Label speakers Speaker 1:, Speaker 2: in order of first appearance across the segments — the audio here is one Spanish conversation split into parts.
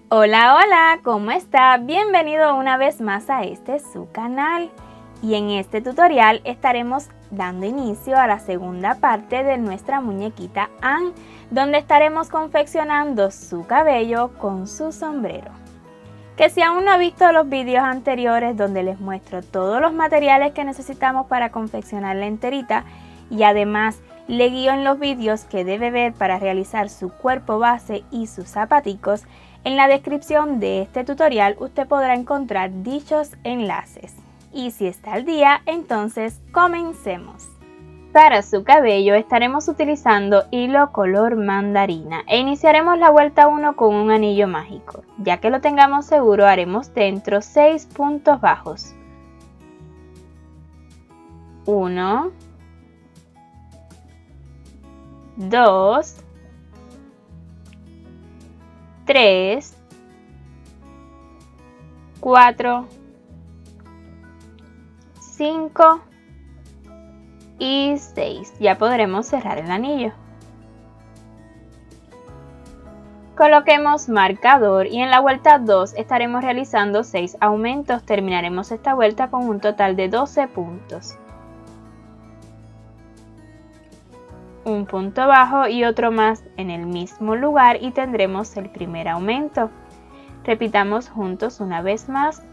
Speaker 1: Hola, hola, ¿cómo está? Bienvenido una vez más a su canal. Y en este tutorial estaremos dando inicio a la segunda parte de nuestra muñequita Anne, donde estaremos confeccionando su cabello con su sombrero. Que si aún no ha visto los vídeos anteriores donde les muestro todos los materiales que necesitamos para confeccionar la enterita y además le guío en los vídeos que debe ver para realizar su cuerpo base y sus zapaticos, en la descripción de este tutorial usted podrá encontrar dichos enlaces. Y si está al día, entonces comencemos. Para su cabello estaremos utilizando hilo color mandarina e iniciaremos la vuelta 1 con un anillo mágico. Ya que lo tengamos seguro, haremos dentro 6 puntos bajos. 1, 2, 3, 4, 5 y 6. Ya podremos cerrar el anillo. Coloquemos marcador y en la vuelta 2 estaremos realizando 6 aumentos. Terminaremos esta vuelta con un total de 12 puntos. Un punto bajo y otro más en el mismo lugar y tendremos el primer aumento. Repitamos juntos una vez más.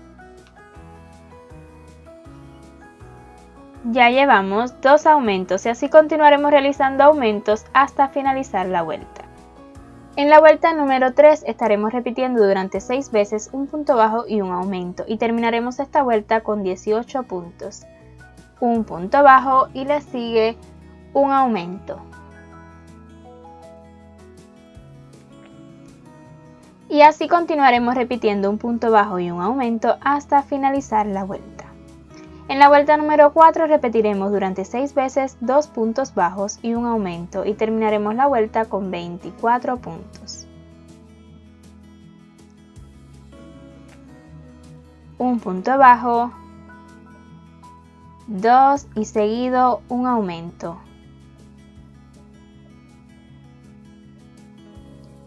Speaker 1: Ya llevamos 2 aumentos y así continuaremos realizando aumentos hasta finalizar la vuelta. En la vuelta número 3 estaremos repitiendo durante 6 veces un punto bajo y un aumento y terminaremos esta vuelta con 18 puntos. Un punto bajo y le sigue un aumento. Y así continuaremos repitiendo un punto bajo y un aumento hasta finalizar la vuelta. En la vuelta número 4 repetiremos durante 6 veces 2 puntos bajos y un aumento y terminaremos la vuelta con 24 puntos. Un punto bajo, 2 y seguido un aumento.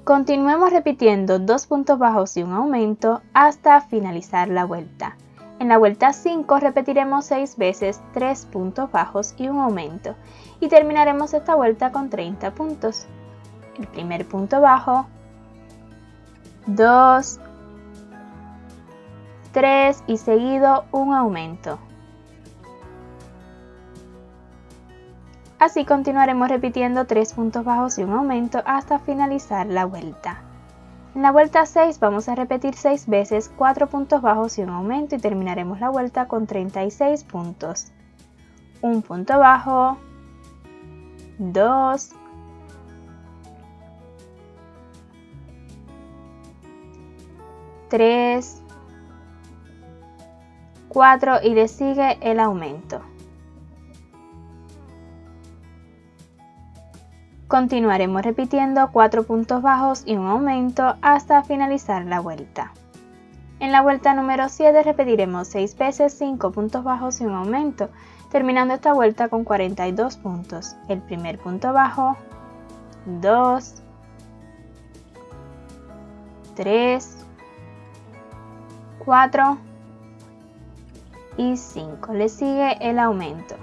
Speaker 1: Continuemos repitiendo 2 puntos bajos y un aumento hasta finalizar la vuelta. En la vuelta 5 repetiremos 6 veces 3 puntos bajos y un aumento y terminaremos esta vuelta con 30 puntos. El primer punto bajo, 2, 3 y seguido un aumento. Así continuaremos repitiendo 3 puntos bajos y un aumento hasta finalizar la vuelta. En la vuelta 6 vamos a repetir 6 veces 4 puntos bajos y un aumento y terminaremos la vuelta con 36 puntos. Un punto bajo, 2, 3, 4 y le sigue el aumento. Continuaremos repitiendo 4 puntos bajos y un aumento hasta finalizar la vuelta. En la vuelta número 7 repetiremos 6 veces 5 puntos bajos y un aumento, terminando esta vuelta con 42 puntos. El primer punto bajo, 2, 3, 4 y 5. Le sigue el aumento.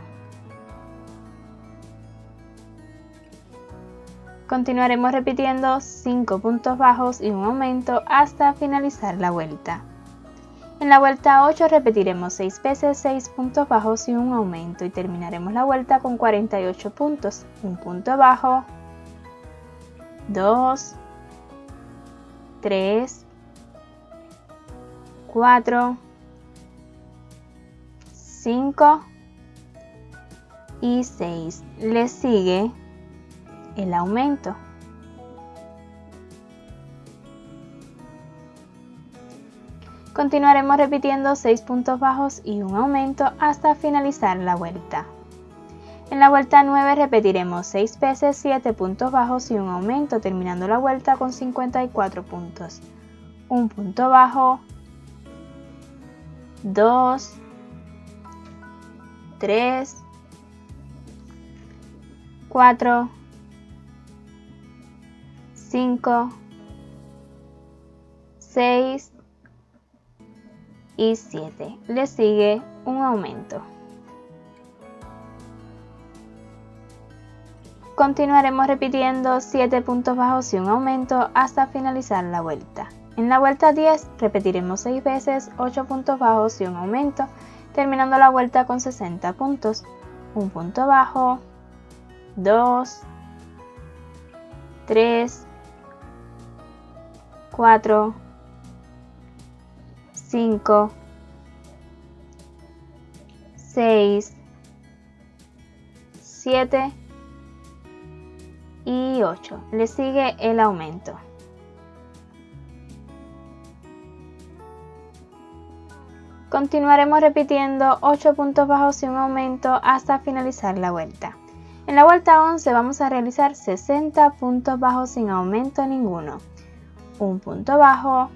Speaker 1: Continuaremos repitiendo 5 puntos bajos y un aumento hasta finalizar la vuelta. En la vuelta 8 repetiremos 6 veces 6 puntos bajos y un aumento y terminaremos la vuelta con 48 puntos. Un punto bajo, 2, 3, 4, 5 y 6. Le sigue el aumento. Continuaremos repitiendo 6 puntos bajos y un aumento hasta finalizar la vuelta. En la vuelta 9 repetiremos 6 veces 7 puntos bajos y un aumento, terminando la vuelta con 54 puntos. Un punto bajo, 2, 3, 4, 5, 6 y 7. Le sigue un aumento. Continuaremos repitiendo 7 puntos bajos y un aumento hasta finalizar la vuelta. En la vuelta 10 repetiremos 6 veces 8 puntos bajos y un aumento, terminando la vuelta con 60 puntos. Un punto bajo, 2, 3, 4, 5, 6, 7 y 8. Le sigue el aumento. Continuaremos repitiendo 8 puntos bajos y un aumento hasta finalizar la vuelta. En la vuelta 11 vamos a realizar 60 puntos bajos sin aumento ninguno. Un punto bajo,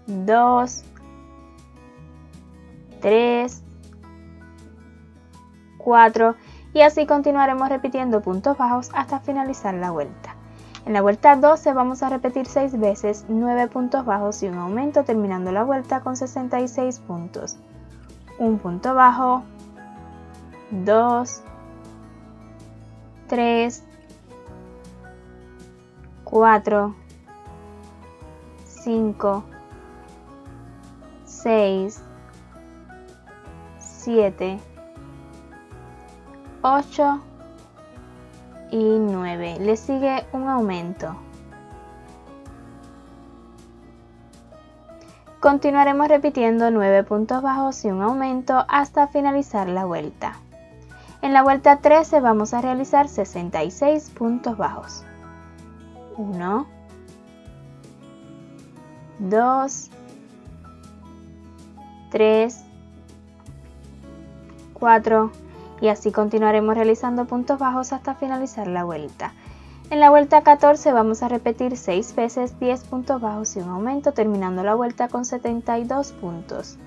Speaker 1: 2, 3, 4 y así continuaremos repitiendo puntos bajos hasta finalizar la vuelta. En la vuelta 12 vamos a repetir 6 veces 9 puntos bajos y un aumento, terminando la vuelta con 66 puntos. Un punto bajo, 2, 3, 4, 5, 6, 7, 8 y 9. Le sigue un aumento. Continuaremos repitiendo 9 puntos bajos y un aumento hasta finalizar la vuelta. En la vuelta 13 vamos a realizar 66 puntos bajos. 1, 2, 3, 4 y así continuaremos realizando puntos bajos hasta finalizar la vuelta. En la vuelta 14 vamos a repetir 6 veces 10 puntos bajos y un aumento, terminando la vuelta con 72 puntos.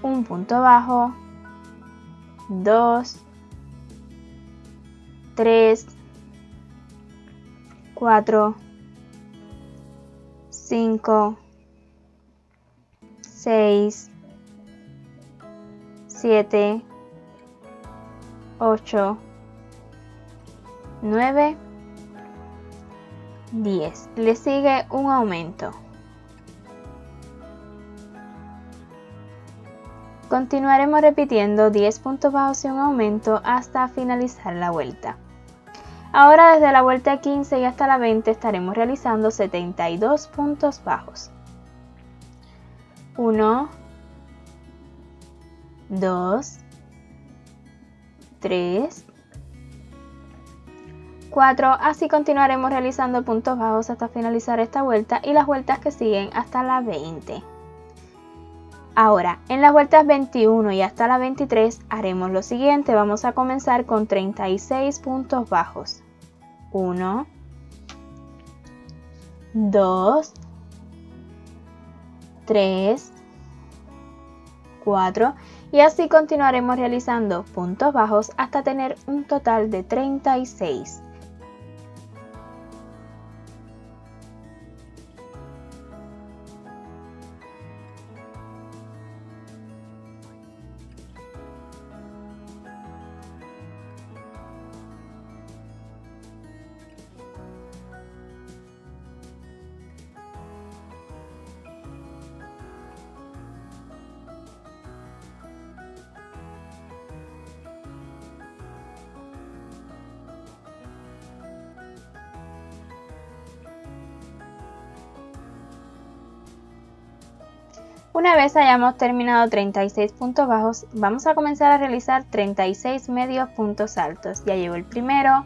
Speaker 1: Un punto bajo, 2, 3, 4, 5, 6, 7, 8, 9, 10. Le sigue un aumento. Continuaremos repitiendo 10 puntos bajos y un aumento hasta finalizar la vuelta. Ahora desde la vuelta 15 y hasta la 20 estaremos realizando 72 puntos bajos. 1, 2, 3, 4, así continuaremos realizando puntos bajos hasta finalizar esta vuelta y las vueltas que siguen hasta la 20. Ahora, en las vueltas 21 y hasta la 23 haremos lo siguiente, vamos a comenzar con 36 puntos bajos. 1, 2, 3, 4 y así continuaremos realizando puntos bajos hasta tener un total de 36. Una vez hayamos terminado 36 puntos bajos, vamos a comenzar a realizar 36 medios puntos altos. Ya llevo el primero,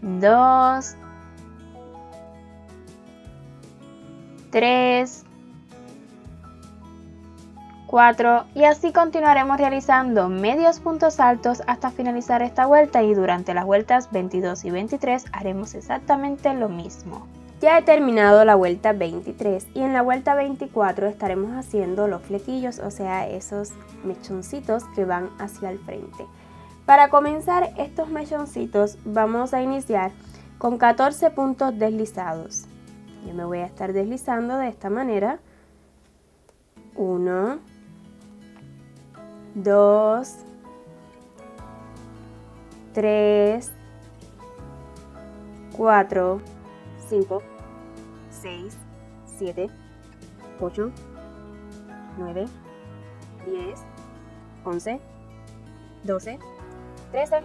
Speaker 1: 2, 3, 4 y así continuaremos realizando medios puntos altos hasta finalizar esta vuelta y durante las vueltas 22 y 23 haremos exactamente lo mismo. Ya he terminado la vuelta 23 y en la vuelta 24 estaremos haciendo los flequillos, o sea, esos mechoncitos que van hacia el frente. Para comenzar estos mechoncitos vamos a iniciar con 14 puntos deslizados.
Speaker 2: Yo me voy a estar deslizando de esta manera. 1, 2, 3, 4, 5, 6, 7, 8, 9, 10, 11, 12, 13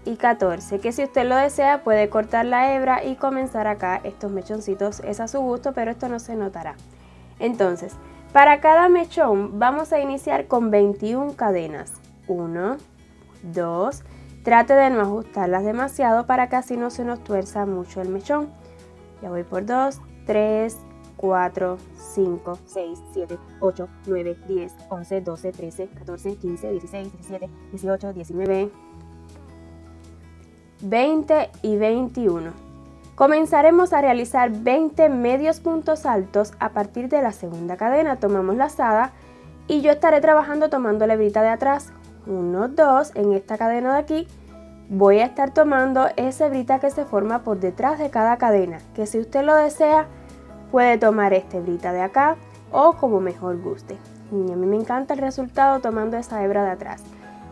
Speaker 2: y 14, que si usted lo desea puede cortar la hebra y comenzar acá estos mechoncitos, es a su gusto, pero esto no se notará. Entonces, para cada mechón vamos a iniciar con 21 cadenas. 1, 2, trate de no ajustarlas demasiado para que así no se nos tuerza mucho el mechón. Ya voy por 2, 3, 4, 5, 6, 7, 8, 9, 10, 11, 12, 13, 14, 15, 16, 17, 18, 19, 20 y 21. Comenzaremos a realizar 20 medios puntos altos a partir de la segunda cadena. Tomamos lazada y yo estaré trabajando tomando la hebrita de atrás. 1, 2, en esta cadena de aquí voy a estar tomando esa hebrita que se forma por detrás de cada cadena, que si usted lo desea puede tomar esta hebrita de acá o como mejor guste. Y a mí me encanta el resultado tomando esa hebra de atrás.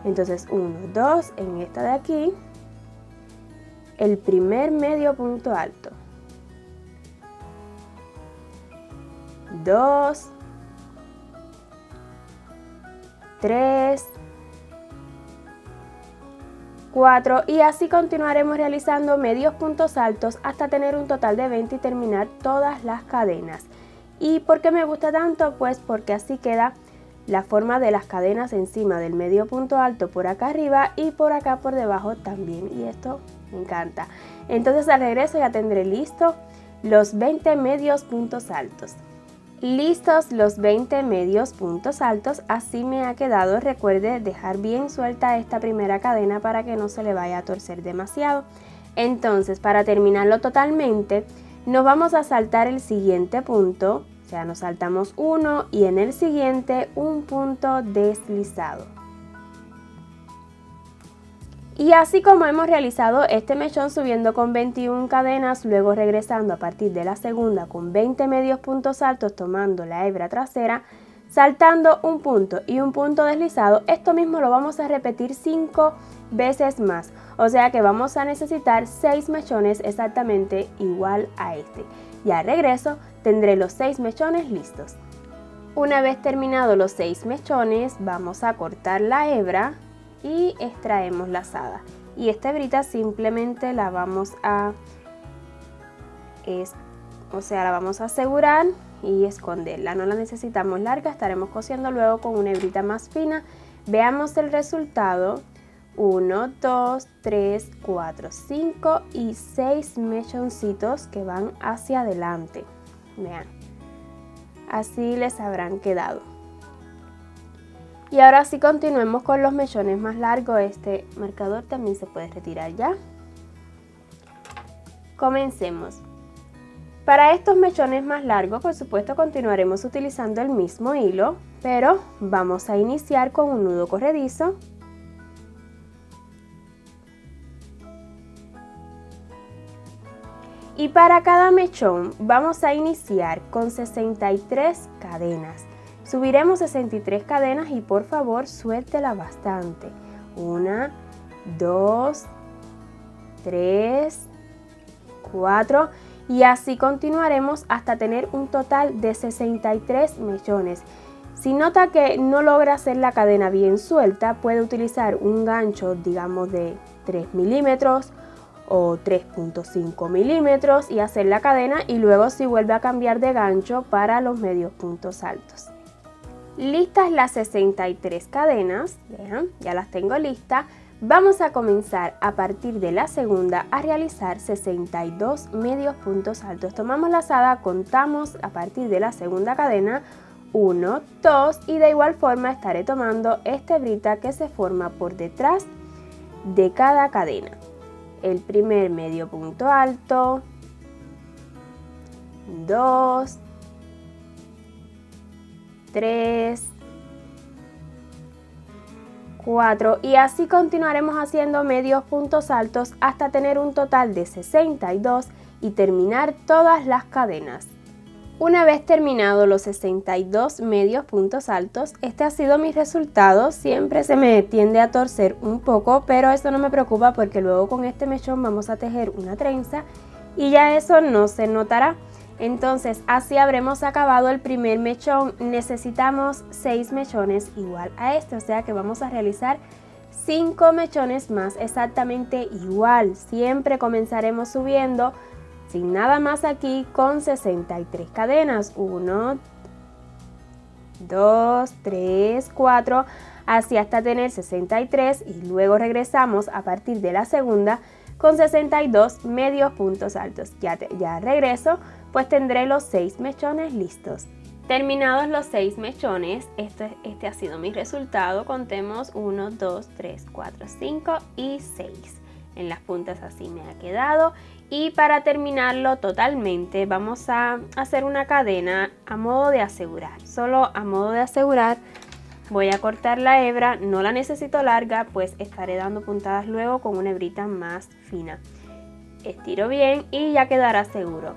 Speaker 2: Entonces 1, 2, en esta de aquí, el primer medio punto alto. 2, 3, 4 y así continuaremos realizando medios puntos altos hasta tener un total de 20 y terminar todas las cadenas. ¿Y por qué me gusta tanto? Pues porque así queda la forma de las cadenas encima del medio punto alto por acá arriba y por acá por debajo también, y esto me encanta. Entonces al regreso ya tendré listo los 20 medios puntos altos. Listos los 20 medios puntos altos, así me ha quedado. Recuerde dejar bien suelta esta primera cadena para que no se le vaya a torcer demasiado. Entonces, para terminarlo totalmente, nos vamos a saltar el siguiente punto, o sea, nos saltamos uno y en el siguiente un punto deslizado. Y así como hemos realizado este mechón subiendo con 21 cadenas, luego regresando a partir de la segunda con 20 medios puntos altos tomando la hebra trasera, saltando un punto y un punto deslizado, esto mismo lo vamos a repetir 5 veces más. O sea que vamos a necesitar 6 mechones exactamente igual a este. Y al regreso tendré los 6 mechones listos. Una vez terminados los 6 mechones, vamos a cortar la hebra y extraemos lazada, y esta hebrita simplemente la vamos a la vamos a asegurar y esconderla, no la necesitamos larga, estaremos cosiendo luego con una hebrita más fina. Veamos el resultado: 1, 2, 3, 4, 5 y 6 mechoncitos que van hacia adelante. Vean, así les habrán quedado. Y ahora sí continuemos con los mechones más largos. Este marcador también se puede retirar ya. Comencemos. Para estos mechones más largos, por supuesto, continuaremos utilizando el mismo hilo, pero vamos a iniciar con un nudo corredizo. Y para cada mechón vamos a iniciar con 63 cadenas. Subiremos 63 cadenas y por favor suéltela bastante. 1, 2, 3, 4 y así continuaremos hasta tener un total de 63 mechones. Si nota que no logra hacer la cadena bien suelta, puede utilizar un gancho, digamos de 3 milímetros o 3.5 milímetros y hacer la cadena, y luego si vuelve a cambiar de gancho para los medios puntos altos. Listas las 63 cadenas, vean, ya las tengo listas. Vamos a comenzar a partir de la segunda a realizar 62 medios puntos altos. Tomamos lazada, contamos a partir de la segunda cadena 1, 2 y de igual forma estaré tomando esta hebrita que se forma por detrás de cada cadena. El primer medio punto alto, 2, 3, 4 y así continuaremos haciendo medios puntos altos hasta tener un total de 62 y terminar todas las cadenas. Una vez terminado los 62 medios puntos altos, este ha sido mi resultado. Siempre se me tiende a torcer un poco, pero eso no me preocupa porque luego con este mechón vamos a tejer una trenza y ya eso no se notará. Entonces así habremos acabado el primer mechón. Necesitamos 6 mechones igual a este, o sea que vamos a realizar 5 mechones más exactamente igual. Siempre comenzaremos subiendo sin nada más aquí con 63 cadenas. 1, 2, 3, 4, así hasta tener 63 y luego regresamos a partir de la segunda con 62 medios puntos altos. Ya regreso, pues tendré los 6 mechones listos. Terminados los 6 mechones, este ha sido mi resultado. Contemos 1, 2, 3, 4, 5 y 6. En las puntas así me ha quedado. Y para terminarlo totalmente vamos a hacer una cadena a modo de asegurar. Solo a modo de asegurar voy a cortar la hebra, no la necesito larga, pues estaré dando puntadas luego con una hebrita más fina. Estiro bien y ya quedará seguro.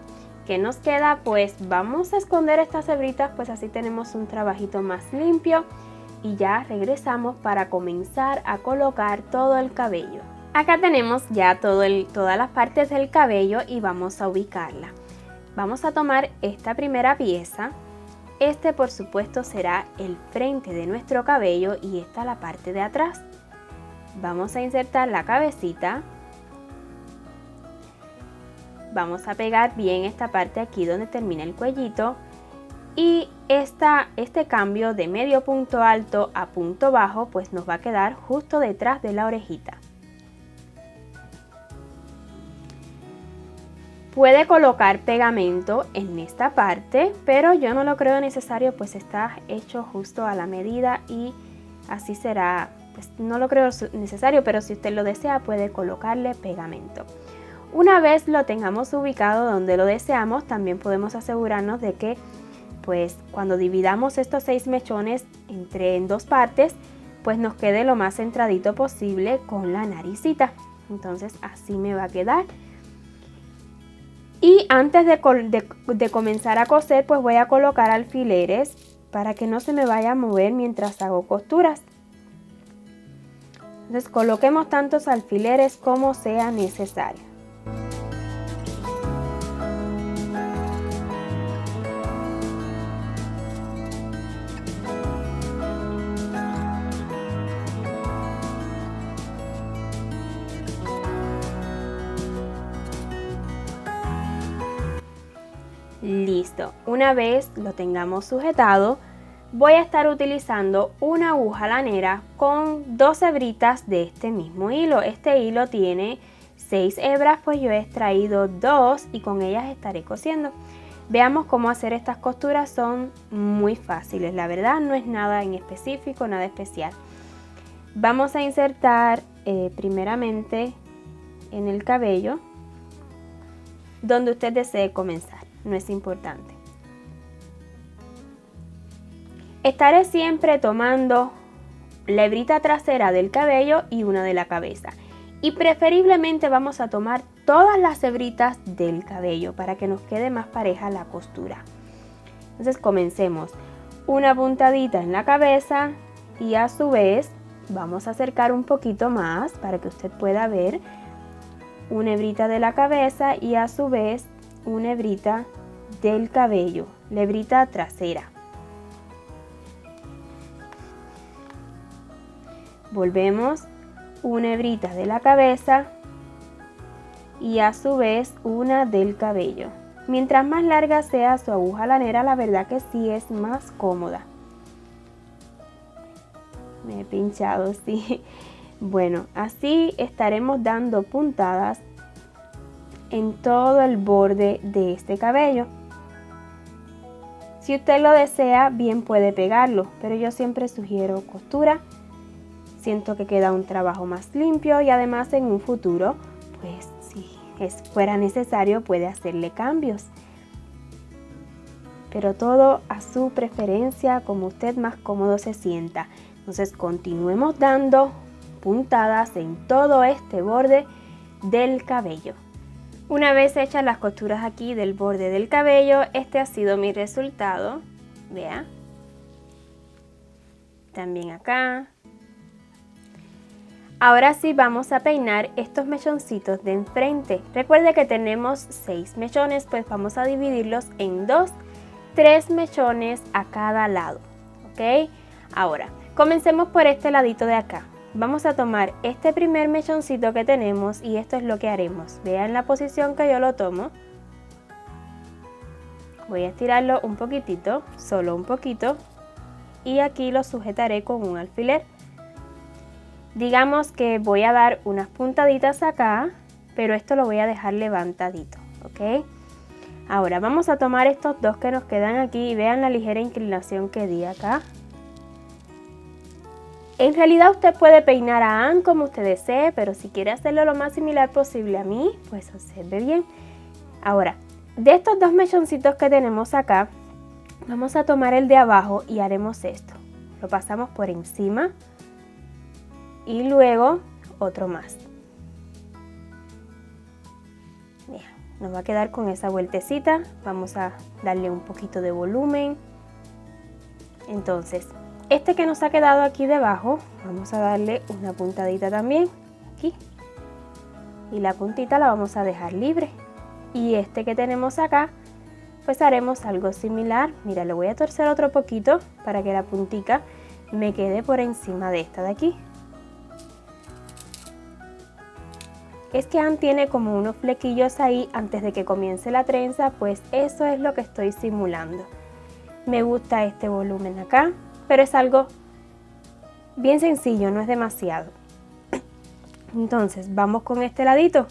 Speaker 2: ¿Qué nos queda? Pues vamos a esconder estas hebritas, pues así tenemos un trabajito más limpio y ya regresamos para comenzar a colocar todo el cabello. Acá tenemos ya todas las partes del cabello y vamos a ubicarla. Vamos a tomar esta primera pieza. Este por supuesto será el frente de nuestro cabello y esta la parte de atrás. Vamos a insertar la cabecita. Vamos a pegar bien esta parte aquí donde termina el cuellito. Y este cambio de medio punto alto a punto bajo pues nos va a quedar justo detrás de la orejita. Puede colocar pegamento en esta parte, pero yo no lo creo necesario, pues está hecho justo a la medida y así será. Pues no lo creo necesario, pero si usted lo desea puede colocarle pegamento. Una vez lo tengamos ubicado donde lo deseamos, también podemos asegurarnos de que pues cuando dividamos estos 6 mechones en 2 partes, pues nos quede lo más centradito posible con la naricita. Entonces así me va a quedar. Y antes de comenzar a coser, pues voy a colocar alfileres para que no se me vaya a mover mientras hago costuras. Entonces coloquemos tantos alfileres como sea necesario. Listo, una vez lo tengamos sujetado, voy a estar utilizando una aguja lanera con 2 hebritas de este mismo hilo. Este hilo tiene 6 hebras, pues yo he extraído 2 y con ellas estaré cosiendo. Veamos cómo hacer estas costuras, son muy fáciles, la verdad no es nada en específico, nada especial. Vamos a insertar primeramente en el cabello donde usted desee comenzar. No es importante. Estaré siempre tomando la hebrita trasera del cabello y una de la cabeza. Y preferiblemente vamos a tomar todas las hebritas del cabello para que nos quede más pareja la costura. Entonces comencemos. Una puntadita en la cabeza y a su vez vamos a acercar un poquito más para que usted pueda ver una hebrita de la cabeza y a su vez una hebrita del cabello, la hebrita trasera. Volvemos, una hebrita de la cabeza y a su vez una del cabello. Mientras más larga sea su aguja lanera, la verdad que sí es más cómoda. Me he pinchado, sí. Bueno, así estaremos dando puntadas en todo el borde de este cabello. Si usted lo desea, bien puede pegarlo, pero yo siempre sugiero costura. Siento que queda un trabajo más limpio y además en un futuro, pues si fuera necesario, puede hacerle cambios. Pero todo a su preferencia, como usted más cómodo se sienta. Entonces continuemos dando puntadas en todo este borde del cabello. Una vez hechas las costuras aquí del borde del cabello, este ha sido mi resultado. Vea. También acá. Ahora sí vamos a peinar estos mechoncitos de enfrente. Recuerde que tenemos 6 mechones, pues vamos a dividirlos en 2, 3 mechones a cada lado. ¿Ok? Ahora, comencemos por este ladito de acá. Vamos a tomar este primer mechoncito que tenemos y esto es lo que haremos. Vean la posición que yo lo tomo. Voy a estirarlo un poquitito, solo un poquito, y aquí lo sujetaré con un alfiler. Digamos que voy a dar unas puntaditas acá, pero esto lo voy a dejar levantadito, ¿ok? Ahora vamos a tomar estos dos que nos quedan aquí y vean la ligera inclinación que di acá. En realidad usted puede peinar a Ann como usted desee, pero si quiere hacerlo lo más similar posible a mí, pues observe bien. Ahora, de estos dos mechoncitos que tenemos acá, vamos a tomar el de abajo y haremos esto. Lo pasamos por encima y luego otro más. Bien, nos va a quedar con esa vueltecita. Vamos a darle un poquito de volumen. Entonces, este que nos ha quedado aquí debajo, vamos a darle una puntadita también, aquí. Y la puntita la vamos a dejar libre. Y este que tenemos acá, pues haremos algo similar. Mira, le voy a torcer otro poquito para que la puntica me quede por encima de esta de aquí. Es que Ann tiene como unos flequillos ahí antes de que comience la trenza, pues eso es lo que estoy simulando. Me gusta este volumen acá, pero es algo bien sencillo, no es demasiado. Entonces vamos con este ladito.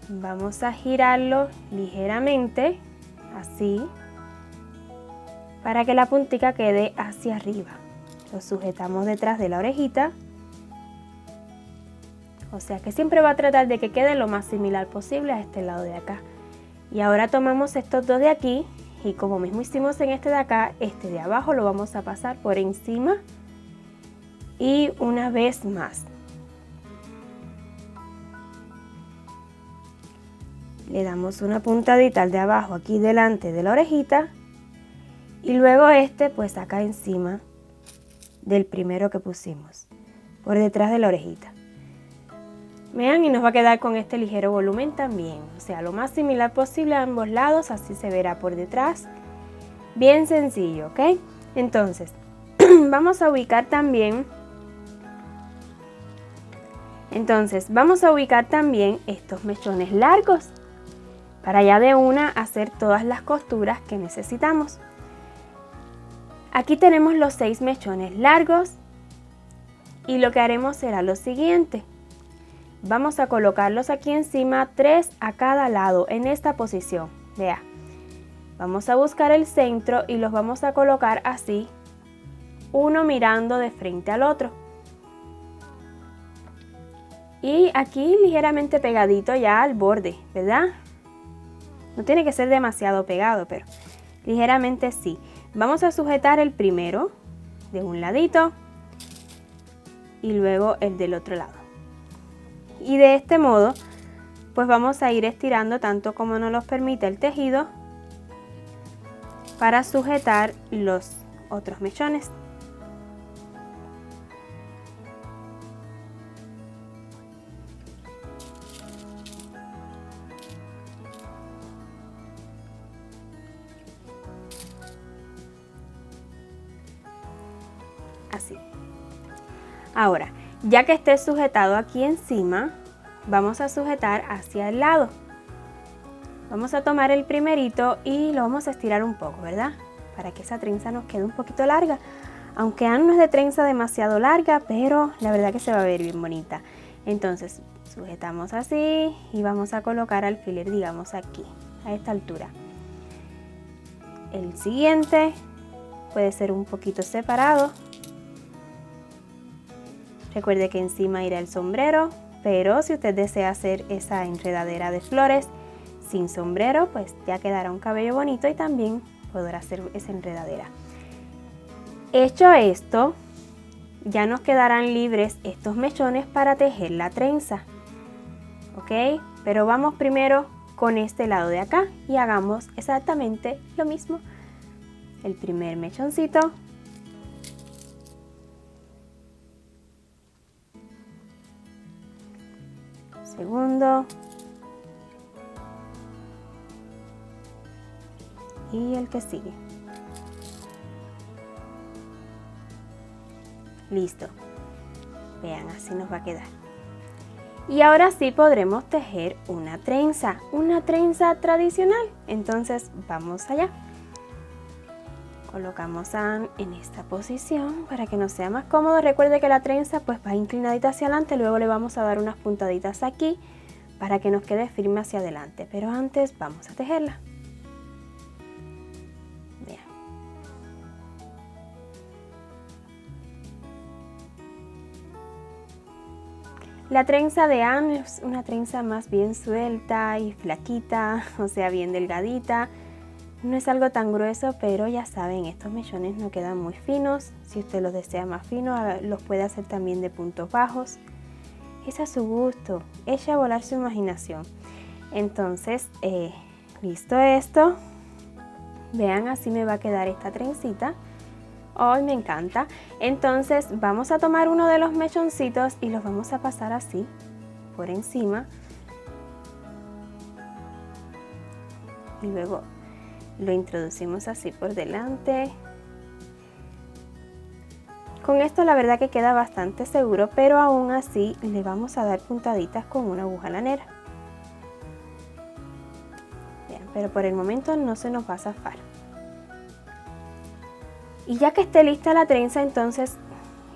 Speaker 2: Vamos a girarlo ligeramente, así, para que la puntica quede hacia arriba. Lo sujetamos detrás de la orejita. O sea que siempre va a tratar de que quede lo más similar posible a este lado de acá. Y ahora tomamos estos dos de aquí y como mismo hicimos en este de acá, este de abajo lo vamos a pasar por encima y una vez más. Le damos una puntadita al de abajo aquí delante de la orejita y luego este pues acá encima del primero que pusimos, por detrás de la orejita. Vean, y nos va a quedar con este ligero volumen también, o sea, lo más similar posible a ambos lados, así se verá por detrás. Bien sencillo, ¿ok? Entonces, vamos a ubicar también estos mechones largos para ya de una hacer todas las costuras que necesitamos. Aquí tenemos los 6 mechones largos y lo que haremos será lo siguiente. Vamos a colocarlos aquí encima, 3 a cada lado en esta posición. Vea, vamos a buscar el centro y los vamos a colocar así, uno mirando de frente al otro. Y aquí ligeramente pegadito ya al borde, ¿verdad? No tiene que ser demasiado pegado, pero ligeramente sí. Vamos a sujetar el primero de un ladito y luego el del otro lado. Y de este modo, pues vamos a ir estirando tanto como nos los permite el tejido para sujetar los otros mechones. Así. Ahora, ya que esté sujetado aquí encima, vamos a sujetar hacia el lado. Vamos a tomar el primerito y lo vamos a estirar un poco, ¿verdad? Para que esa trenza nos quede un poquito larga. Aunque Ann no es de trenza demasiado larga, pero la verdad que se va a ver bien bonita. Entonces, sujetamos así y vamos a colocar alfiler, digamos aquí, a esta altura. El siguiente puede ser un poquito separado. Recuerde que encima irá el sombrero, pero si usted desea hacer esa enredadera de flores sin sombrero, pues ya quedará un cabello bonito y también podrá hacer esa enredadera. Hecho esto, ya nos quedarán libres estos mechones para tejer la trenza. ¿Ok? pero vamos primero con este lado de acá y hagamos exactamente lo mismo. El primer mechoncito, segundo y el que sigue. Listo. Vean, así nos va a quedar. Y ahora sí podremos tejer una trenza tradicional. Entonces vamos allá. Colocamos en esta posición para que nos sea más cómodo. Recuerde que la trenza pues va inclinadita hacia adelante, luego le vamos a dar unas puntaditas aquí para que nos quede firme hacia adelante. Pero antes vamos a tejerla. Vean. La trenza de Anne es una trenza más bien suelta y flaquita, o sea, bien delgadita. No es algo tan grueso, pero ya saben, estos mechones no quedan muy finos. Si usted los desea más finos, los puede hacer también de puntos bajos. Es a su gusto, eche a volar su imaginación. Entonces, listo esto. Vean, así me va a quedar esta trencita. ¡Ay, me encanta! Entonces vamos a tomar uno de los mechoncitos y los vamos a pasar así, por encima. Y luego lo introducimos así por delante. Con esto la verdad que queda bastante seguro, pero aún así le vamos a dar puntaditas con una aguja lanera. Bien, pero por el momento no se nos va a zafar. Y ya que esté lista la trenza, entonces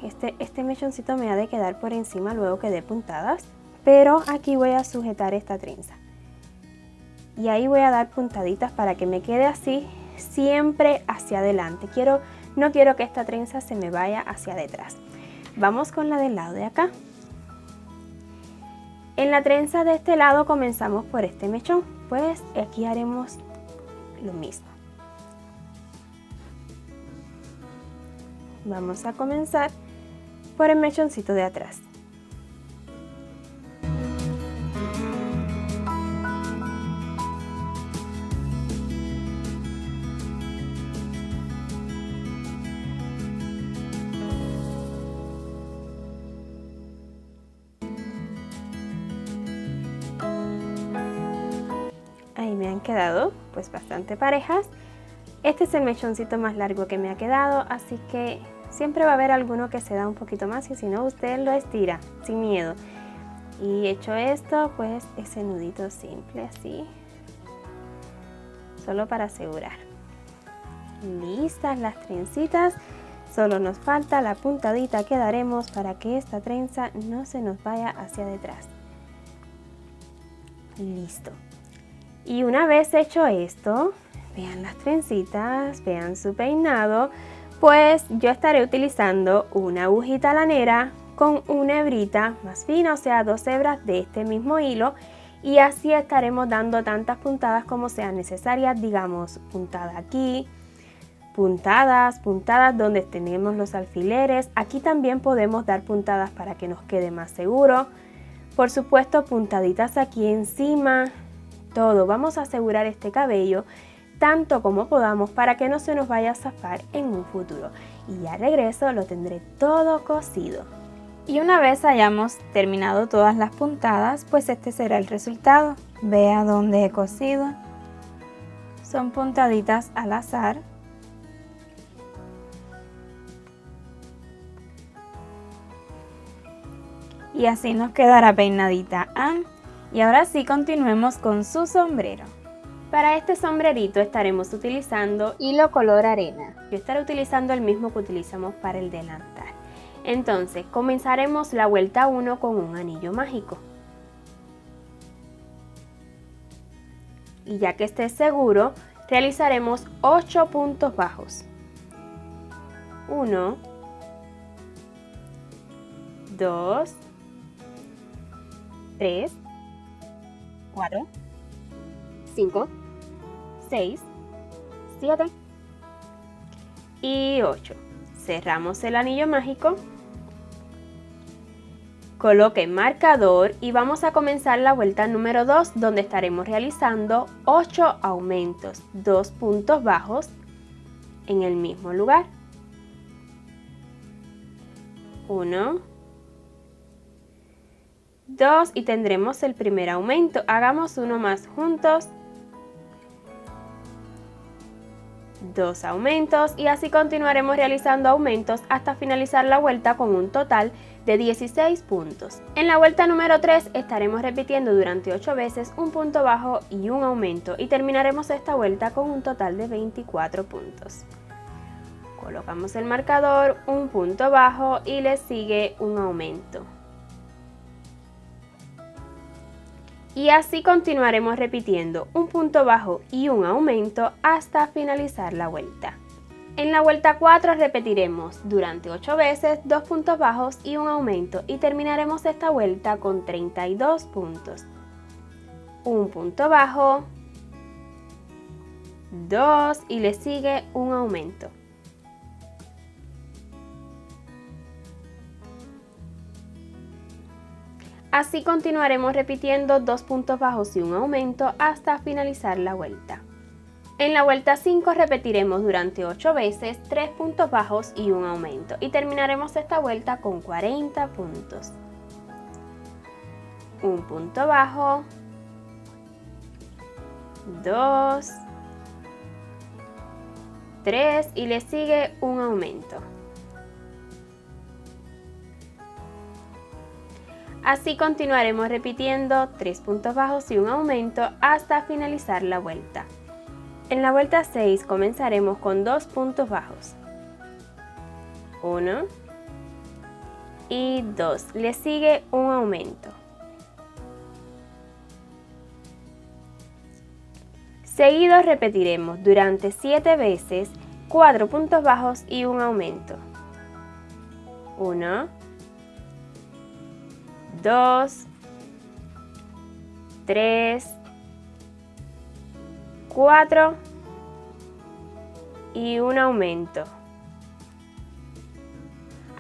Speaker 2: este mechoncito me ha de quedar por encima luego que dé puntadas, pero aquí voy a sujetar esta trenza. Y ahí voy a dar puntaditas para que me quede así, siempre hacia adelante. No quiero que esta trenza se me vaya hacia detrás. Vamos con la del lado de acá. En la trenza de este lado comenzamos por este mechón, pues aquí haremos lo mismo. Vamos a comenzar por el mechoncito de atrás. Ahí me han quedado pues bastante parejas. Este es el mechoncito más largo que me ha quedado, así que siempre va a haber alguno que se da un poquito más y si no usted lo estira sin miedo. Y hecho esto, pues ese nudito simple así, solo para asegurar. Listas las trencitas, solo nos falta la puntadita que daremos para que esta trenza no se nos vaya hacia detrás. Listo. Y una vez hecho esto, vean las trencitas, vean su peinado, pues yo estaré utilizando una agujita lanera con una hebrita más fina, o sea 2 hebras de este mismo hilo, y así estaremos dando tantas puntadas como sean necesarias, digamos puntada aquí, puntadas donde tenemos los alfileres. Aquí también podemos dar puntadas para que nos quede más seguro, por supuesto puntaditas aquí encima, todo. Vamos a asegurar este cabello tanto como podamos para que no se nos vaya a zafar en un futuro. Y ya regreso, lo tendré todo cosido.
Speaker 1: Y una vez hayamos terminado todas las puntadas, pues este será el resultado. Vea dónde he cosido. Son puntaditas al azar. Y así nos quedará peinadita Anne. Y ahora sí continuemos con su sombrero.
Speaker 2: Para este sombrerito estaremos utilizando hilo color arena. Yo estaré utilizando el mismo que utilizamos para el delantal. Entonces comenzaremos la vuelta 1 con un anillo mágico. Y ya que esté seguro, realizaremos 8 puntos bajos. 1, 2, 3, 4, 5, 6, 7 y 8. Cerramos el anillo mágico Coloque marcador y vamos a comenzar la vuelta número 2, donde estaremos realizando 8 aumentos, 2 puntos bajos en el mismo lugar. 1, 2 y tendremos el primer aumento. Hagamos uno más juntos. 2 aumentos y así continuaremos realizando aumentos hasta finalizar la vuelta con un total de 16 puntos. En la vuelta número 3 estaremos repitiendo durante 8 veces un punto bajo y un aumento y terminaremos esta vuelta con un total de 24 puntos. Colocamos el marcador, un punto bajo y le sigue un aumento. Y así continuaremos repitiendo un punto bajo y un aumento hasta finalizar la vuelta. En la vuelta 4 repetiremos durante 8 veces 2 puntos bajos y un aumento y terminaremos esta vuelta con 32 puntos. Un punto bajo, 2 y le sigue un aumento. Así continuaremos repitiendo 2 puntos bajos y un aumento hasta finalizar la vuelta. En la vuelta 5 repetiremos durante 8 veces 3 puntos bajos y un aumento y terminaremos esta vuelta con 40 puntos. Un punto bajo, 2, 3 y le sigue un aumento. Así continuaremos repitiendo 3 puntos bajos y un aumento hasta finalizar la vuelta. En la vuelta 6 comenzaremos con 2 puntos bajos. 1 y 2. Le sigue un aumento. Seguido repetiremos durante 7 veces 4 puntos bajos y un aumento. 1, 2, 3, 4 y un aumento.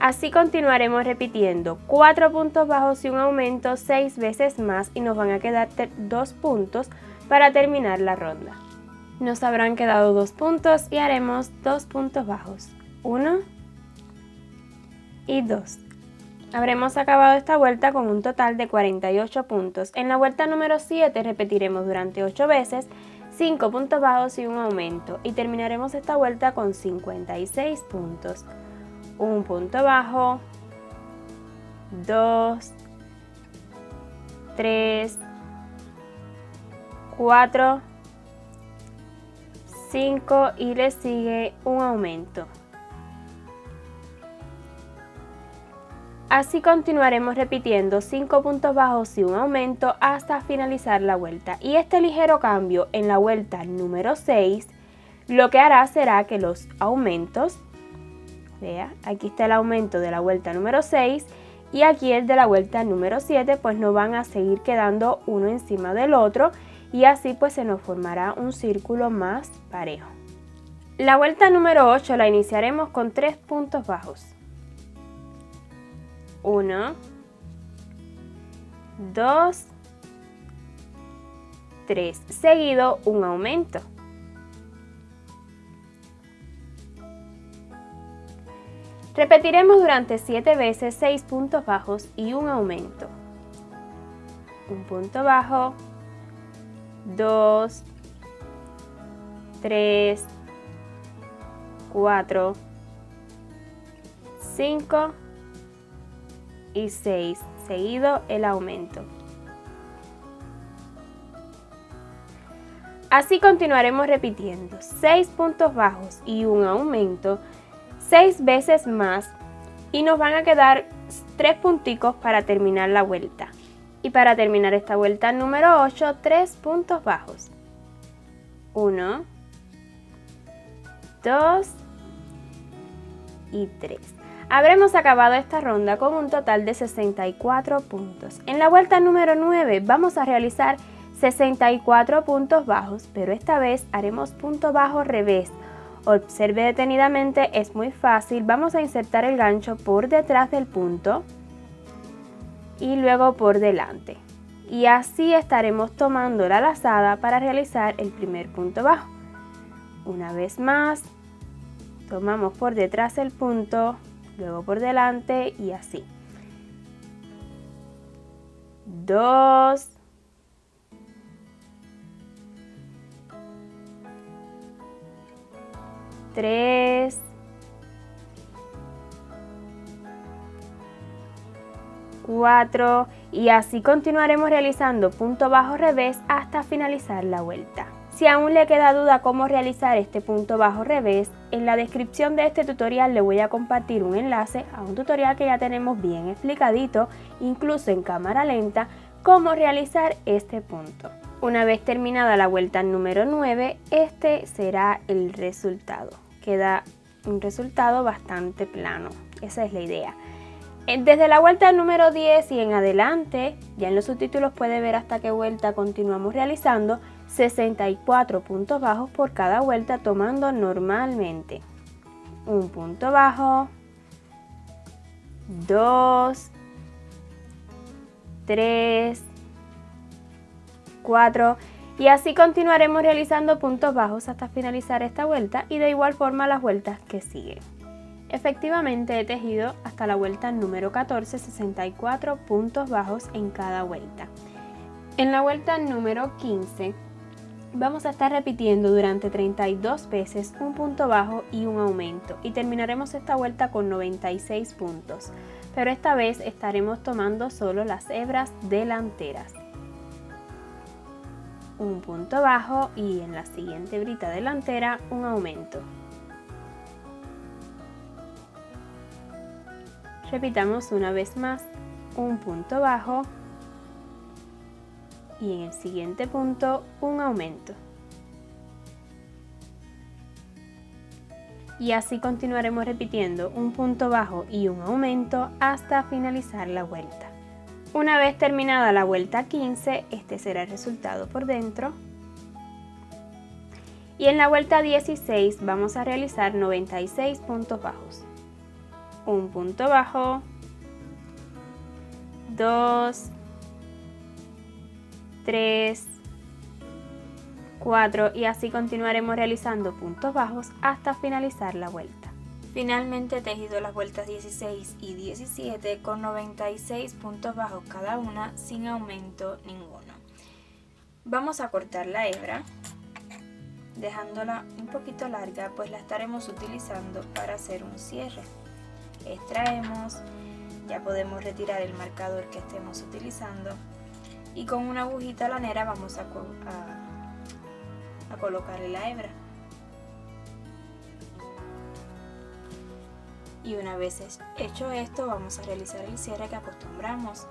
Speaker 2: Así continuaremos repitiendo 4 puntos bajos y un aumento 6 veces más y nos van a quedar 2 puntos para terminar la ronda. Nos habrán quedado 2 puntos y haremos 2 puntos bajos, 1 y 2. Habremos acabado esta vuelta con un total de 48 puntos. En la vuelta número 7 repetiremos durante 8 veces 5 puntos bajos y un aumento y terminaremos esta vuelta con 56 puntos. Un punto bajo, 2, 3, 4, 5 y le sigue un aumento. Así continuaremos repitiendo 5 puntos bajos y un aumento hasta finalizar la vuelta. Y este ligero cambio en la vuelta número 6 lo que hará será que los aumentos, vea, aquí está el aumento de la vuelta número 6 y aquí el de la vuelta número 7, pues nos van a seguir quedando uno encima del otro y así pues se nos formará un círculo más parejo. La vuelta número 8 la iniciaremos con 3 puntos bajos. 1, 2, 3, seguido un aumento. Repetiremos durante 7 veces 6 puntos bajos y un aumento. Un punto bajo, 2, 3, 4, 5 y 6, seguido el aumento. Así continuaremos repitiendo 6 puntos bajos y un aumento 6 veces más y nos van a quedar 3 punticos para terminar la vuelta. Y para terminar esta vuelta número 8, 3 puntos bajos. 1, 2 y 3. Habremos acabado esta ronda con un total de 64 puntos. En la vuelta número 9 vamos a realizar 64 puntos bajos, pero esta vez haremos punto bajo revés. Observe detenidamente, es muy fácil. Vamos a insertar el gancho por detrás del punto. y luego por delante. Y así estaremos tomando la lazada para realizar el primer punto bajo. Una vez más, tomamos por detrás el punto, luego por delante y así. 2, 3, 4 y así continuaremos realizando punto bajo revés hasta finalizar la vuelta. Si aún le queda duda cómo realizar este punto bajo revés, en la descripción de este tutorial le voy a compartir un enlace a un tutorial que ya tenemos bien explicadito, incluso en cámara lenta, cómo realizar este punto. Una vez terminada la vuelta número 9, este será el resultado. Queda un resultado bastante plano, esa es la idea. Desde la vuelta número 10 y en adelante, ya en los subtítulos puede ver hasta qué vuelta continuamos realizando, 64 puntos bajos por cada vuelta tomando normalmente. Un punto bajo, 2, 3, 4 y así continuaremos realizando puntos bajos hasta finalizar esta vuelta y de igual forma las vueltas que siguen. Efectivamente he tejido hasta la vuelta número 14, 64 puntos bajos en cada vuelta. En la vuelta número 15 vamos a estar repitiendo durante 32 veces un punto bajo y un aumento y terminaremos esta vuelta con 96 puntos, pero esta vez estaremos tomando solo las hebras delanteras. Un punto bajo y en la siguiente hebrita delantera un aumento. Repitamos una vez más, un punto bajo y en el siguiente punto un aumento. Y así continuaremos repitiendo un punto bajo y un aumento hasta finalizar la vuelta. Una vez terminada la vuelta 15, este será el resultado por dentro. Y en la vuelta 16 vamos a realizar 96 puntos bajos. Un punto bajo, 2, 3, 4 y así continuaremos realizando puntos bajos hasta finalizar la vuelta.
Speaker 1: Finalmente he tejido las vueltas 16 y 17 con 96 puntos bajos cada una sin aumento ninguno. Vamos a cortar la hebra dejándola un poquito larga, pues la estaremos utilizando para hacer un cierre. Extraemos, ya podemos retirar el marcador que estemos utilizando y con una agujita lanera vamos a colocarle la hebra. Y una vez hecho esto vamos a realizar el cierre que acostumbramos.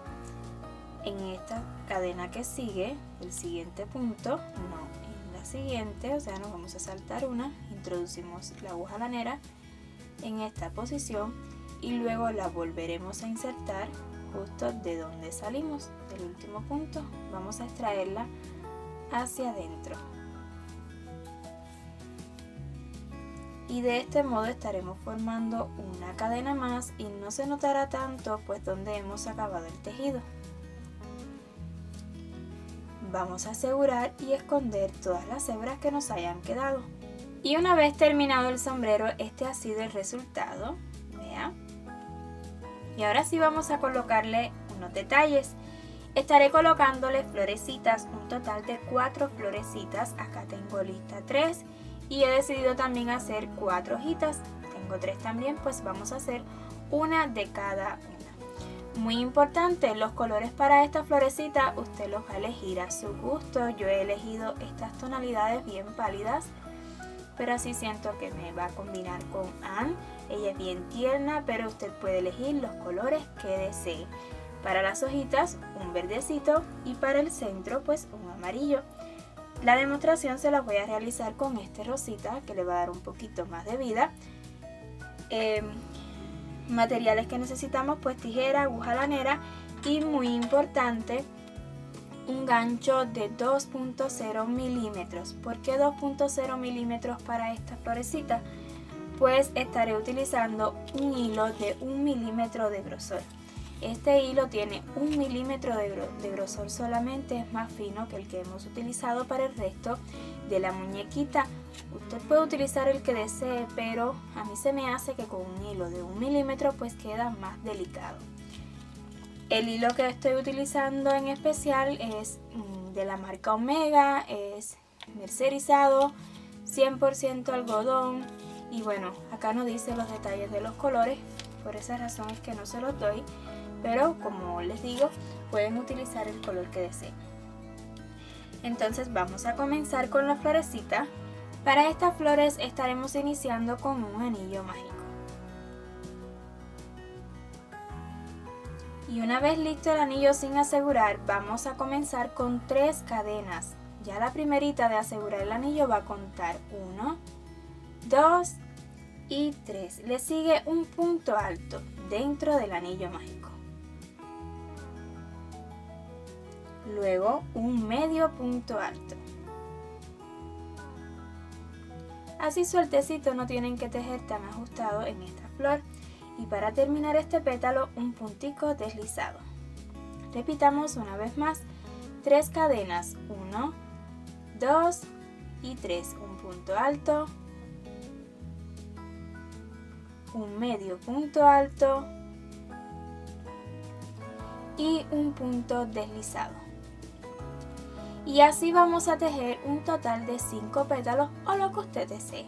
Speaker 1: En esta cadena que sigue, el siguiente punto, no, en la siguiente, o sea nos vamos a saltar una, introducimos la aguja lanera en esta posición y luego la volveremos a insertar justo de donde salimos, del último punto, vamos a extraerla hacia adentro. Y de este modo estaremos formando una cadena más y no se notará tanto pues donde hemos acabado el tejido. Vamos a asegurar y esconder todas las hebras que nos hayan quedado. Y una vez terminado el sombrero, este ha sido el resultado. Vea. Y ahora sí vamos a colocarle unos detalles. Estaré colocándole florecitas, un total de 4 florecitas. Acá tengo lista 3 y he decidido también hacer 4 hojitas. Tengo 3 también, pues vamos a hacer una de cada una. Muy importante, los colores para esta florecita usted los va a elegir a su gusto. Yo he elegido estas tonalidades bien pálidas, pero así siento que me va a combinar con Anne. Ella es bien tierna, pero usted puede elegir los colores que desee. Para las hojitas un verdecito y para el centro pues un amarillo. La demostración se la voy a realizar con este rosita que le va a dar un poquito más de vida. Materiales que necesitamos pues tijera, aguja lanera y muy importante un gancho de 2.0 milímetros. ¿Por qué 2.0 milímetros para esta florecita? Pues estaré utilizando un hilo de 1 milímetro de grosor. Este hilo tiene 1 milímetro de grosor solamente, es más fino que el que hemos utilizado para el resto de la muñequita. Usted puede utilizar el que desee, pero a mí se me hace que con un hilo de 1 milímetro pues queda más delicado. El hilo que estoy utilizando en especial es de la marca Omega, es mercerizado, 100% algodón, y bueno, acá no dice los detalles de los colores, por esa razón es que no se los doy, pero como les digo, pueden utilizar el color que deseen. Entonces vamos a comenzar con la florecita. Para estas flores estaremos iniciando con un anillo mágico. Y una vez listo el anillo sin asegurar, vamos a comenzar con 3 cadenas. Ya la primerita de asegurar el anillo va a contar 1, 2 y 3. Le sigue un punto alto dentro del anillo mágico. Luego un medio punto alto. Así sueltecito, no tienen que tejer tan ajustado en esta flor. Y para terminar este pétalo, un puntico deslizado. Repitamos una vez más, 3 cadenas, 1, 2 y 3, un punto alto, un medio punto alto y un punto deslizado. Y así vamos a tejer un total de 5 pétalos o lo que usted desee.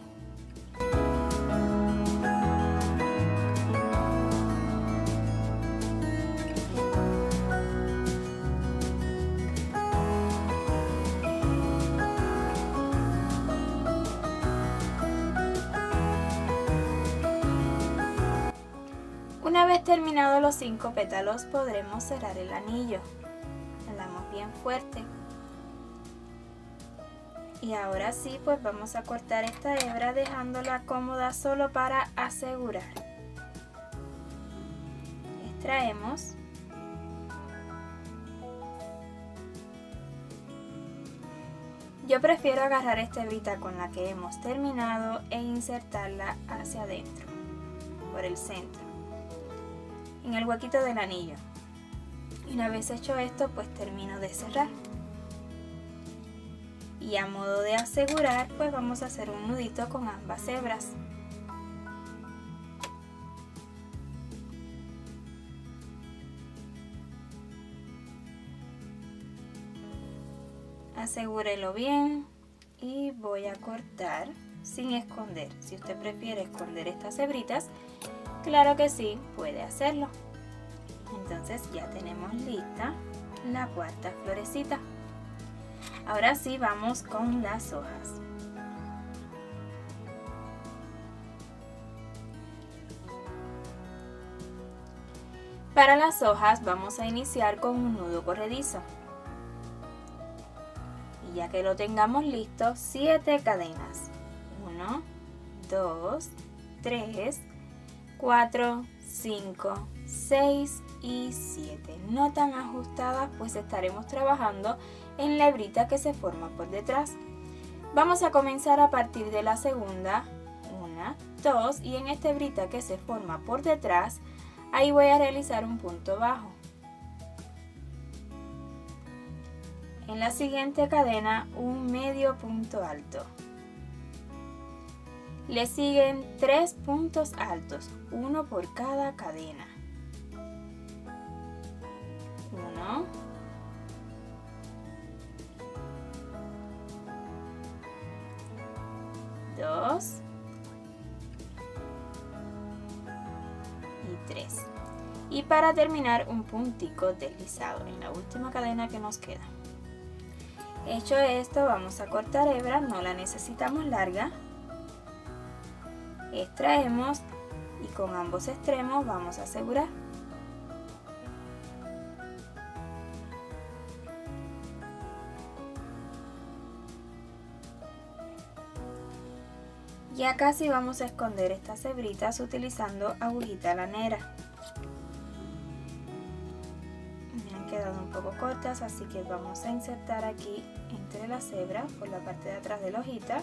Speaker 1: Una vez terminados los 5 pétalos podremos cerrar el anillo. Jalamos bien fuerte. Y ahora sí, pues vamos a cortar esta hebra dejándola cómoda solo para asegurar. Extraemos. Yo prefiero agarrar esta hebrita con la que hemos terminado e insertarla hacia adentro, por el centro, en el huequito del anillo. Y una vez hecho esto, pues termino de cerrar. Y a modo de asegurar, pues vamos a hacer un nudito con ambas hebras. Asegúrelo bien y voy a cortar sin esconder. Si usted prefiere esconder estas hebritas, claro que sí, puede hacerlo. Entonces ya tenemos lista la cuarta florecita. Ahora sí vamos con las hojas. Para las hojas vamos a iniciar con un nudo corredizo. Y ya que lo tengamos listo, 7 cadenas. 1, 2, 3, 4, 5, 6 y 7. No tan ajustadas, pues estaremos trabajando en la hebrita que se forma por detrás. Vamos a comenzar a partir de la segunda, 1, 2, y en esta hebrita que se forma por detrás, ahí voy a realizar un punto bajo. En la siguiente cadena, un medio punto alto. Le siguen 3 puntos altos, uno por cada cadena. 1, 2 y 3. Y para terminar, un puntico deslizado en la última cadena que nos queda. Hecho esto, vamos a cortar hebra, no la necesitamos larga. Extraemos y con ambos extremos vamos a asegurar. Ya casi vamos a esconder estas hebritas utilizando agujita lanera. Me han quedado un poco cortas, así que vamos a insertar aquí entre las hebras por la parte de atrás de la hojita.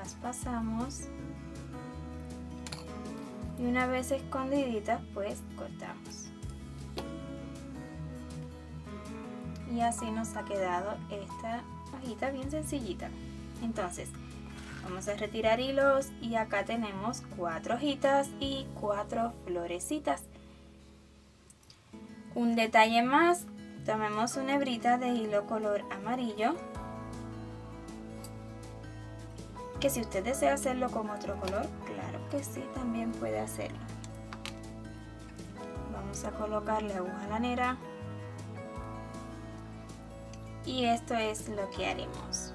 Speaker 1: las pasamos y una vez escondiditas pues cortamos. Y así nos ha quedado esta hojita bien sencillita. Entonces vamos a retirar hilos y acá tenemos 4 hojitas y 4 florecitas. Un detalle más, tomemos una hebrita de hilo color amarillo, que si usted desea hacerlo con otro color, claro que sí, también puede hacerlo. Vamos a colocar la aguja lanera y esto es lo que haremos.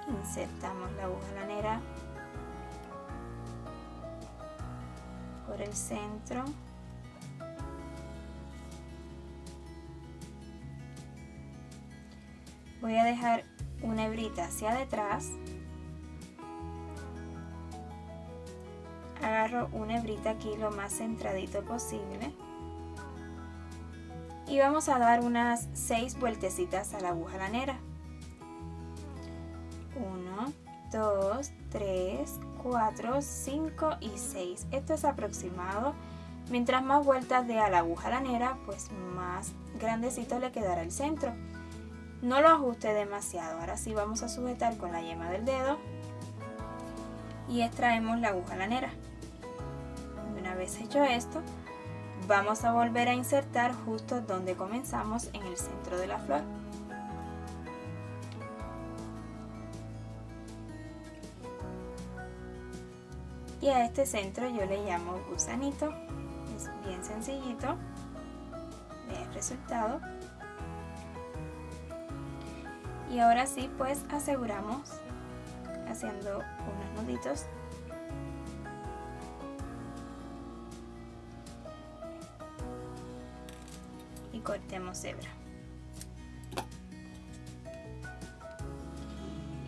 Speaker 1: Insertamos la aguja lanera por el centro. Voy a dejar una hebrita hacia detrás. Agarro una hebrita aquí lo más centradito posible. Y vamos a dar unas 6 vueltecitas a la aguja lanera. 1, 2, 3, 4, 5 y 6. Esto es aproximado. Mientras más vueltas dé a la aguja lanera, pues más grandecito le quedará el centro. No lo ajuste demasiado. Ahora sí vamos a sujetar con la yema del dedo y extraemos la aguja lanera. Una vez hecho esto, vamos a volver a insertar justo donde comenzamos, en el centro de la flor. Y a este centro yo le llamo gusanito. Es bien sencillito. Ve el resultado. Y ahora sí, pues aseguramos haciendo unos nuditos. Y cortemos hebra.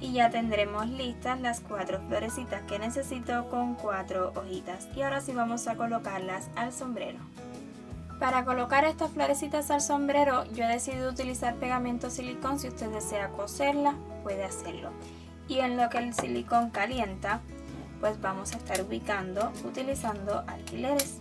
Speaker 1: Y ya tendremos listas las 4 florecitas que necesito con 4 hojitas. Y ahora sí vamos a colocarlas al sombrero. Para colocar estas florecitas al sombrero yo he decidido utilizar pegamento silicón. Si usted desea coserla, puede hacerlo. Y en lo que el silicón calienta, pues vamos a estar ubicando utilizando alfileres.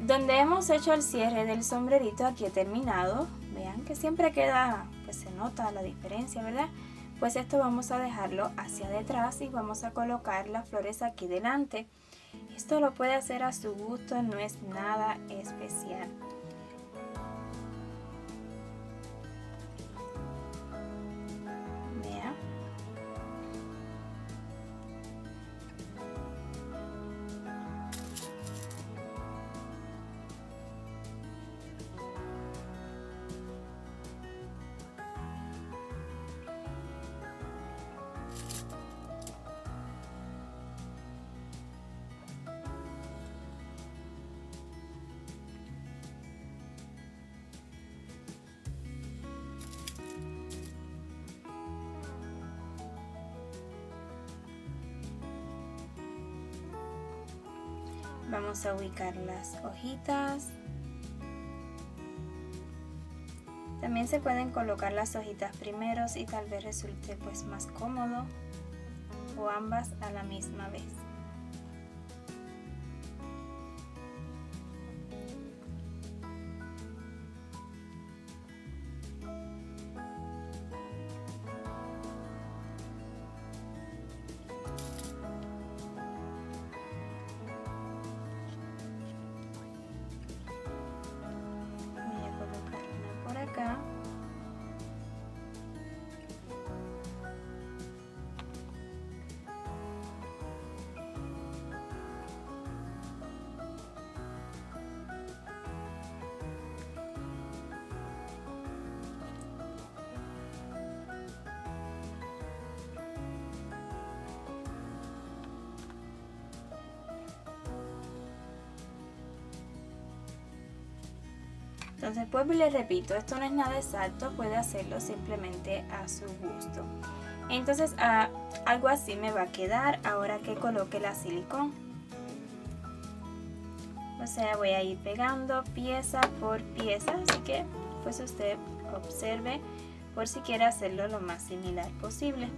Speaker 1: Donde hemos hecho el cierre del sombrerito, aquí he terminado. Vean que siempre queda, pues se nota la diferencia, ¿verdad? Pues esto vamos a dejarlo hacia detrás y vamos a colocar las flores aquí delante. Esto lo puede hacer a su gusto, no es nada especial. Vean. Vamos a ubicar las hojitas. También se pueden colocar las hojitas primero y tal vez resulte pues más cómodo, o ambas a la misma vez. Acá. Entonces pues les repito, esto no es nada exacto, puede hacerlo simplemente a su gusto. Entonces algo así me va a quedar ahora que coloque la silicón. O sea, voy a ir pegando pieza por pieza, así que pues usted Observe por si quiere hacerlo lo más similar posible.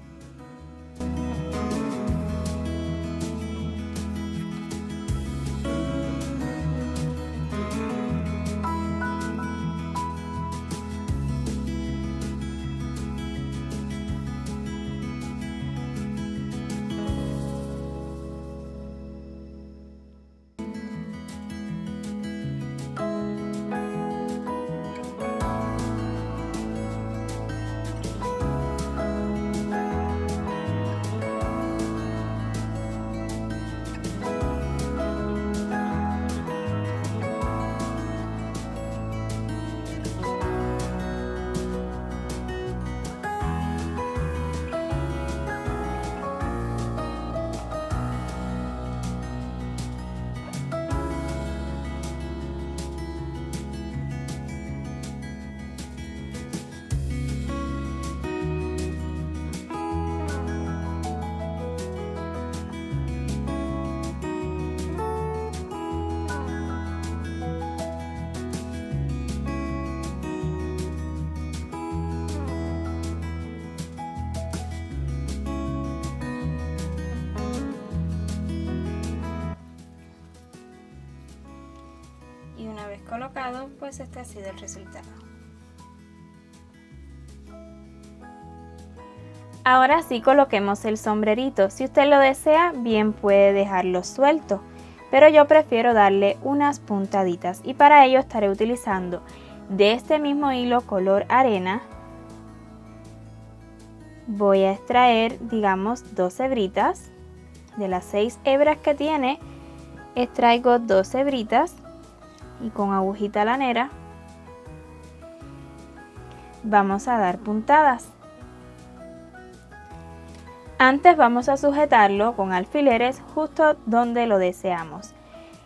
Speaker 1: Y una vez colocado, pues este ha sido el resultado. Ahora sí coloquemos el sombrerito. Si usted lo desea, bien puede dejarlo suelto, pero yo prefiero darle unas puntaditas y para ello estaré utilizando de este mismo hilo color arena. Voy a extraer, digamos, 2 hebritas. De las 6 hebras que tiene, extraigo 2 hebritas. Y con agujita lanera vamos a dar puntadas. Antes vamos a sujetarlo con alfileres justo donde lo deseamos.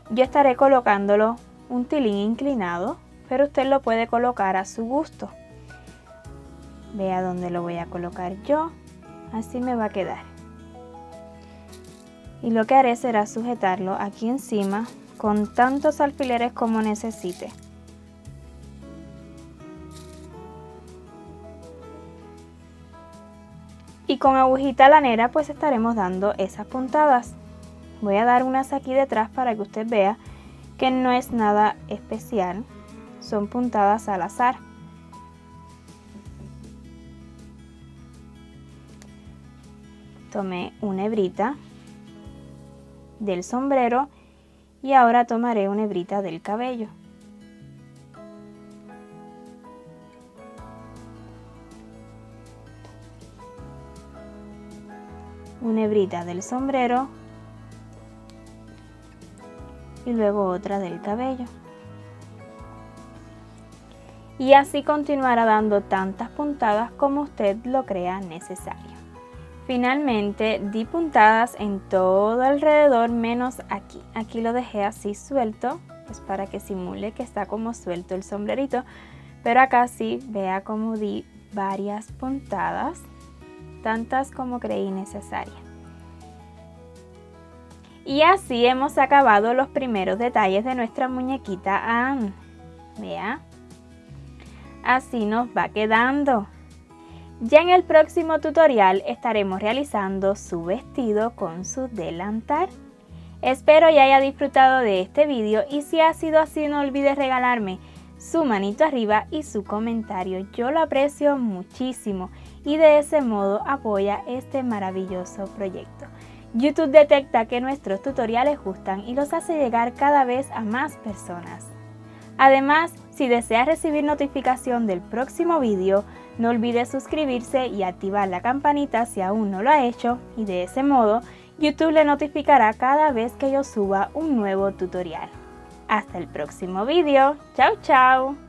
Speaker 1: Yo estaré colocándolo un tilín inclinado, pero usted lo puede colocar a su gusto. Vea dónde lo voy a colocar yo, así me va a quedar. Y lo que haré será sujetarlo aquí encima con tantos alfileres como necesite. Y con agujita lanera pues estaremos dando esas puntadas. Voy a dar unas aquí detrás para que usted vea que no es nada especial, son puntadas al azar. Tomé una hebrita del sombrero y ahora tomaré una hebrita del cabello. Una hebrita del sombrero y luego otra del cabello. Y así continuará dando tantas puntadas como usted lo crea necesario. Finalmente di puntadas en todo alrededor menos aquí. Aquí lo dejé así suelto, pues para que simule que está como suelto el sombrerito. Pero acá sí, vea cómo di varias puntadas, tantas como creí necesaria. Y así hemos acabado los primeros detalles de nuestra muñequita Anne. Vea, así nos va quedando. Ya en el próximo tutorial estaremos realizando su vestido con su delantal. Espero y haya disfrutado de este vídeo y si ha sido así no olvide regalarme su manito arriba y su comentario. Yo lo aprecio muchísimo y de ese modo apoya este maravilloso proyecto. YouTube detecta que nuestros tutoriales gustan y los hace llegar cada vez a más personas. Además, si deseas recibir notificación del próximo vídeo, no olvides suscribirse y activar la campanita si aún no lo ha hecho y de ese modo YouTube le notificará cada vez que yo suba un nuevo tutorial. Hasta el próximo vídeo. ¡Chao, chao!